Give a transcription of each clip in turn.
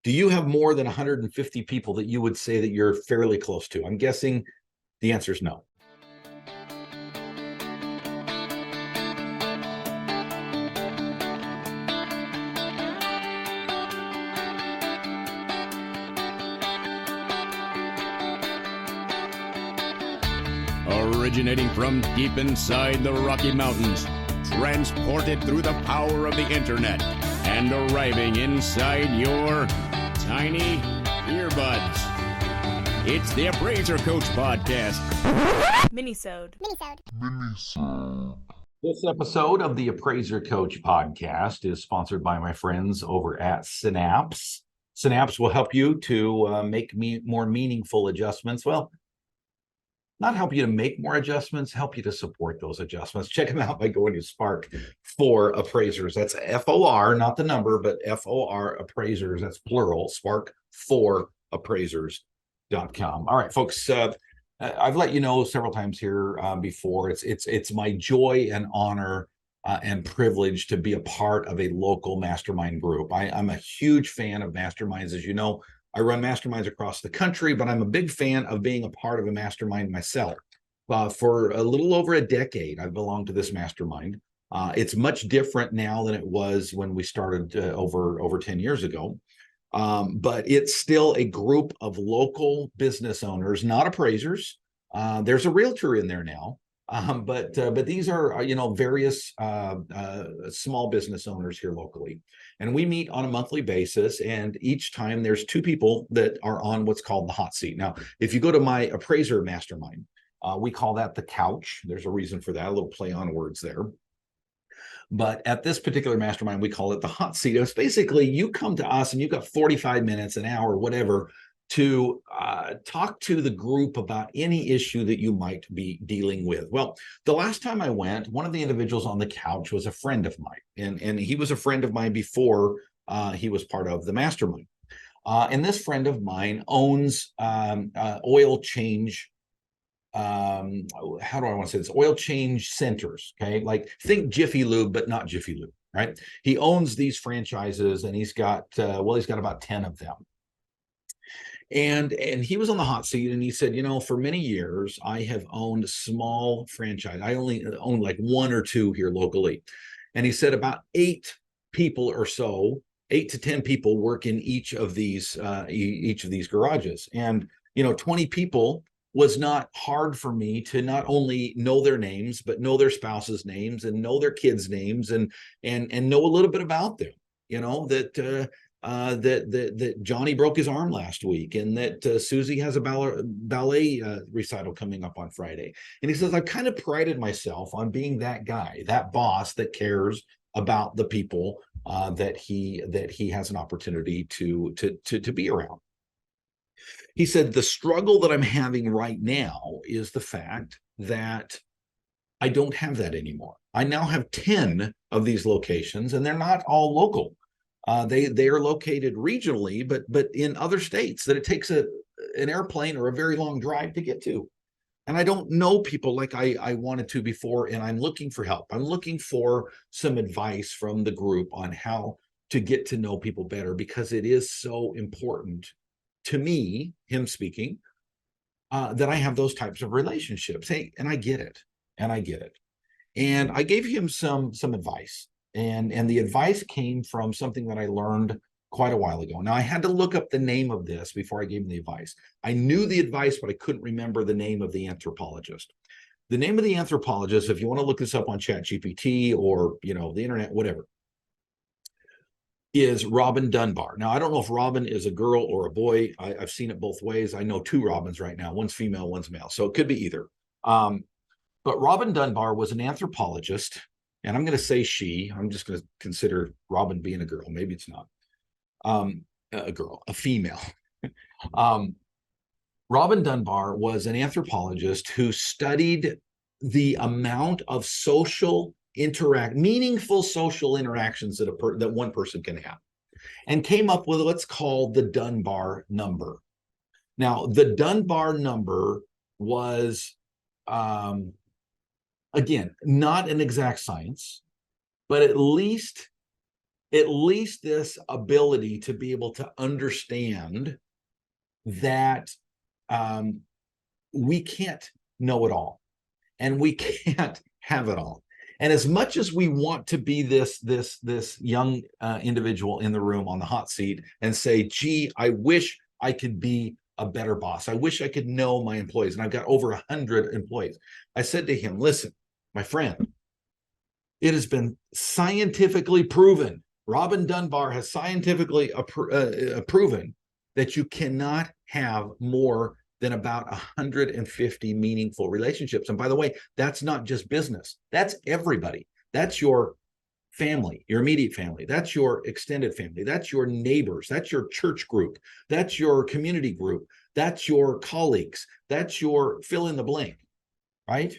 Do you have more than 150 people that you would say that you're fairly close to? I'm guessing the answer is no. Originating from deep inside the Rocky Mountains, transported through the power of the internet, and arriving inside your tiny earbuds. It's the Appraiser Coach Podcast. Minisode. This episode of the Appraiser Coach Podcast is sponsored by my friends over at Synapse. Synapse will help you to make more meaningful adjustments. Well, not help you to make more adjustments, help you to support those adjustments. Check them out by going to Spark for Appraisers. That's F-O-R, not the number, but F-O-R Appraisers. That's plural, Spark for Appraisers.com. All right, folks, I've let you know several times here before. It's my joy and honor and privilege to be a part of a local mastermind group. I'm a huge fan of masterminds, as you know. I run masterminds across the country, but I'm a big fan of being a part of a mastermind myself. For a little over a decade, I've belonged to this mastermind. It's much different now than it was when we started over 10 years ago. But it's still a group of local business owners, not appraisers. There's a realtor in there now. But these are, various small business owners here locally. And we meet on a monthly basis. And each time there's two people that are on what's called the hot seat. Now, if you go to my appraiser mastermind, we call that the couch. There's a reason for that, a little play on words there. But at this particular mastermind, we call it the hot seat. It's basically you come to us and you've got 45 minutes, an hour, whatever, to talk to the group about any issue that you might be dealing with. Well, the last time I went, one of the individuals on the couch was a friend of mine, and he was a friend of mine before he was part of the mastermind. And this friend of mine owns oil change. How do I want to say this? Oil change centers. Okay, like think Jiffy Lube, but not Jiffy Lube, right? He owns these franchises, and he's got about 10 of them. And he was on the hot seat, and he said, for many years, I have owned small franchise. I only own like one or two here locally. And he said about 8 people or so, 8 to 10 people work in each of these garages. And, 20 people was not hard for me to not only know their names, but know their spouses' names and know their kids' names and know a little bit about them, that Johnny broke his arm last week, and that Susie has a ballet recital coming up on Friday. And he says, I've kind of prided myself on being that guy, that boss that cares about the people that he has an opportunity to be around. He said, the struggle that I'm having right now is the fact that I don't have that anymore. I now have 10 of these locations, and they're not all local. They are located regionally, but in other states that it takes an airplane or a very long drive to get to. And I don't know people like I wanted to before, and I'm looking for help. I'm looking for some advice from the group on how to get to know people better, because it is so important to me, him speaking, that I have those types of relationships. Hey, and I get it. And I gave him some advice. And the advice came from something that I learned quite a while ago. Now, I had to look up the name of this before I gave him the advice. I knew the advice, but I couldn't remember the name of the anthropologist. The name of the anthropologist, if you want to look this up on ChatGPT or, the internet, whatever, is Robin Dunbar. Now, I don't know if Robin is a girl or a boy. I've seen it both ways. I know 2 Robins right now. One's female, one's male. So it could be either. But Robin Dunbar was an anthropologist. And I'm going to say she. I'm just going to consider Robin being a girl. Maybe it's not a girl, a female. Robin Dunbar was an anthropologist who studied the amount of meaningful social interactions that one person can have, and came up with what's called the Dunbar number. Now, the Dunbar number was again, not an exact science, but at least at least this ability to be able to understand that we can't know it all, and we can't have it all. And as much as we want to be this young individual in the room on the hot seat and say, gee, I wish I could be a better boss. I wish I could know my employees. And I've got over 100 employees. I said to him, listen, my friend, it has been scientifically proven. Robin Dunbar has scientifically proven that you cannot have more than about 150 meaningful relationships. And by the way, that's not just business. That's everybody. That's your family, your immediate family. That's your extended family. That's your neighbors. That's your church group. That's your community group. That's your colleagues. That's your fill in the blank, right?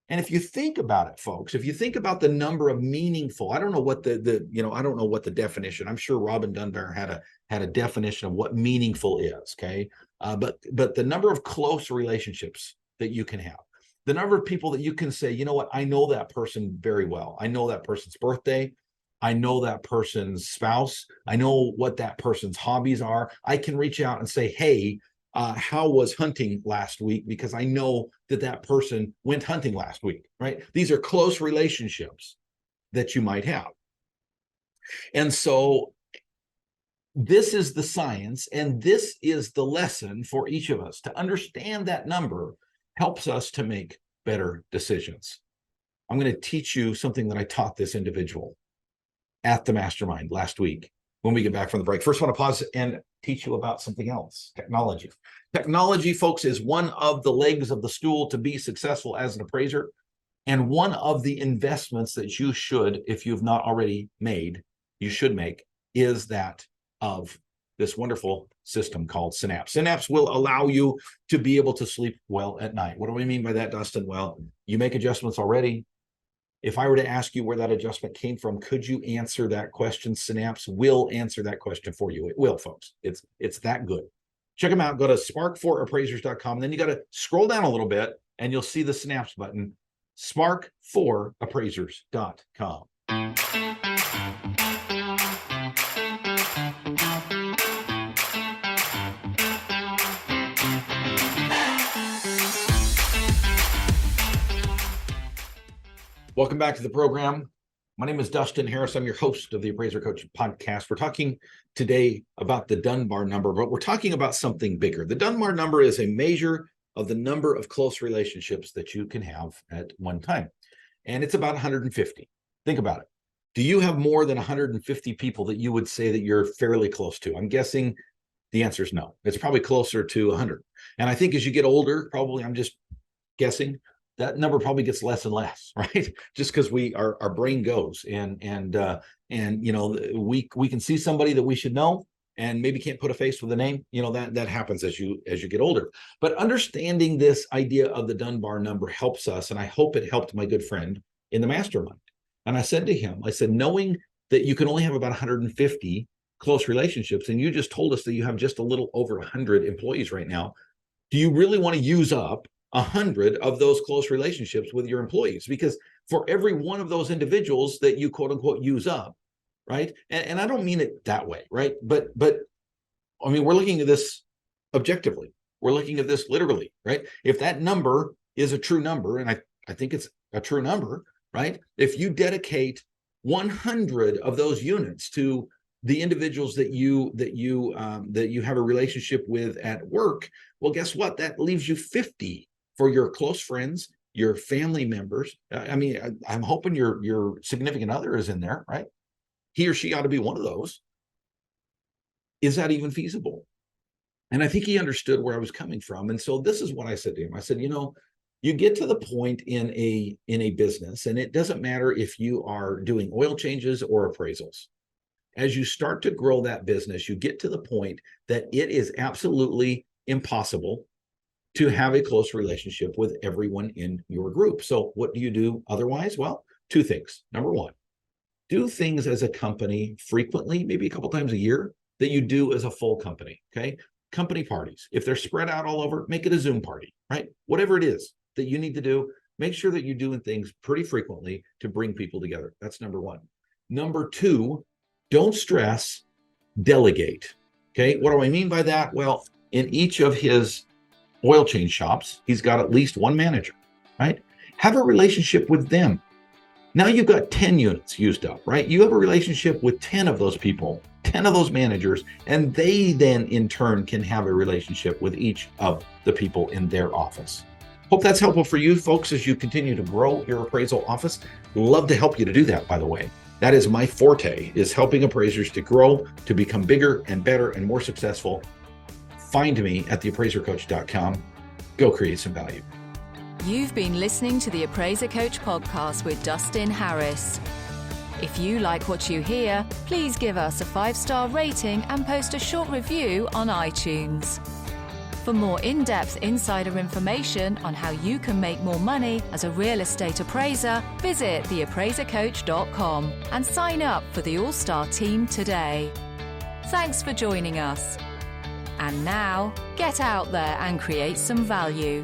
And if you think about it, folks, if you think about the number of meaningful, I don't know what I don't know what the definition. I'm sure Robin Dunbar had a definition of what meaningful is. Okay, but the number of close relationships that you can have, the number of people that you can say, you know what, I know that person very well. I know that person's birthday. I know that person's spouse. I know what that person's hobbies are. I can reach out and say, hey, how was hunting last week? Because I know that person went hunting last week, right? These are close relationships that you might have. And so this is the science, and this is the lesson for each of us. To understand that number helps us to make better decisions. I'm going to teach you something that I taught this individual at the mastermind last week when we get back from the break. First, I want to pause and teach you about something else, technology. Technology, folks, is one of the legs of the stool to be successful as an appraiser, and one of the investments that you should, if you've not already made, you should make, is that of this wonderful system called Synapse. Synapse will allow you to be able to sleep well at night. What do I mean by that, Dustin? Well, you make adjustments already. If I were to ask you where that adjustment came from, could you answer that question? Synapse will answer that question for you. It will, folks. It's that good. Check them out. Go to spark4appraisers.com. And then you got to scroll down a little bit and you'll see the Synapse button, spark4appraisers.com. Welcome back to the program. My name is Dustin Harris. I'm your host of the Appraiser Coach podcast. We're talking today about the Dunbar number, but we're talking about something bigger. The Dunbar number is a measure of the number of close relationships that you can have at one time. And it's about 150. Think about it. Do you have more than 150 people that you would say that you're fairly close to? I'm guessing the answer is no. It's probably closer to 100. And I think as you get older, probably, I'm just guessing, that number probably gets less and less, right? Just because our brain goes and you know, we can see somebody that we should know and maybe can't put a face with a name. You know, that happens as you get older. But understanding this idea of the Dunbar number helps us, and I hope it helped my good friend in the mastermind. And I said to him, I said, knowing that you can only have about 150 close relationships, and you just told us that you have just a little over 100 employees right now, do you really want to use up 100 of those close relationships with your employees? Because for every one of those individuals that you quote unquote use up, right? And I don't mean it that way, right? But I mean, we're looking at this objectively. We're looking at this literally, right? If that number is a true number, and I think it's a true number, right? If you dedicate 100 of those units to the individuals that you have a relationship with at work, well, guess what? That leaves you 50 for your close friends, your family members. I mean, I'm hoping your significant other is in there, right? He or she ought to be one of those. Is that even feasible? And I think he understood where I was coming from. And so this is what I said to him. I said, you know, you get to the point in a business, and it doesn't matter if you are doing oil changes or appraisals. As you start to grow that business, you get to the point that it is absolutely impossible to have a close relationship with everyone in your group. So what do you do otherwise? Well, two things. Number one, do things as a company frequently, maybe a couple times a year, that you do as a full company, okay? Company parties. If they're spread out all over, make it a Zoom party, right? Whatever it is that you need to do, make sure that you're doing things pretty frequently to bring people together. That's number one. Number two, Don't stress, delegate. Okay, what do I mean by that? Well, in each of his oil change shops, he's got at least one manager, right? Have a relationship with them. Now you've got 10 units used up, right? You have a relationship with 10 of those people, 10 of those managers, and they then in turn can have a relationship with each of the people in their office. Hope that's helpful for you folks as you continue to grow your appraisal office. Love to help you to do that, by the way. That is my forte, is helping appraisers to grow, to become bigger and better and more successful. Find me at theappraisercoach.com. Go create some value. You've been listening to the Appraiser Coach podcast with Dustin Harris. If you like what you hear, please give us a 5-star rating and post a short review on iTunes. For more in-depth insider information on how you can make more money as a real estate appraiser, visit theappraisercoach.com and sign up for the All-Star team today. Thanks for joining us. And now, get out there and create some value.